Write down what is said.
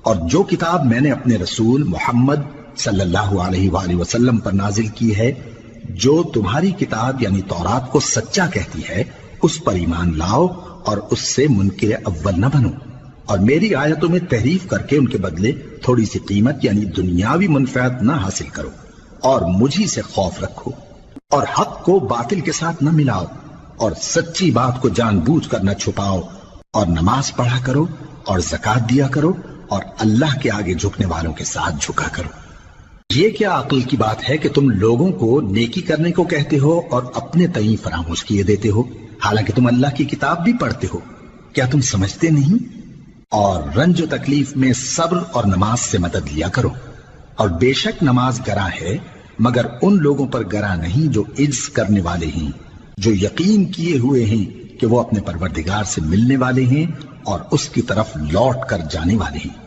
اور جو کتاب میں نے اپنے رسول محمد صلی اللہ علیہ وآلہ وسلم پر نازل کی ہے، جو تمہاری کتاب یعنی تورات کو سچا کہتی ہے، اس پر ایمان لاؤ اور اس سے منکر اول نہ بنو، اور میری آیتوں میں تحریف کر کے ان کے بدلے تھوڑی سی قیمت یعنی دنیاوی منفعت نہ حاصل کرو، اور مجھی سے خوف رکھو، اور حق کو باطل کے ساتھ نہ ملاؤ، اور سچی بات کو جان بوجھ کر نہ چھپاؤ، اور نماز پڑھا کرو اور زکوٰۃ دیا کرو، اور اللہ کے آگے جھکنے والوں کے ساتھ جھکا کرو۔ یہ کیا عقل کی بات ہے کہ تم لوگوں کو نیکی کرنے کو کہتے ہو اور اپنے تئیں فراموش کیے دیتے ہو، حالانکہ تم اللہ کی کتاب بھی پڑھتے ہو؟ کیا تم سمجھتے نہیں؟ اور رنج و تکلیف میں صبر اور نماز سے مدد لیا کرو، اور بے شک نماز گراں ہے مگر ان لوگوں پر گراں نہیں جو عجز کرنے والے ہیں، جو یقین کیے ہوئے ہیں کہ وہ اپنے پروردگار سے ملنے والے ہیں اور اس کی طرف لوٹ کر جانے والے ہیں۔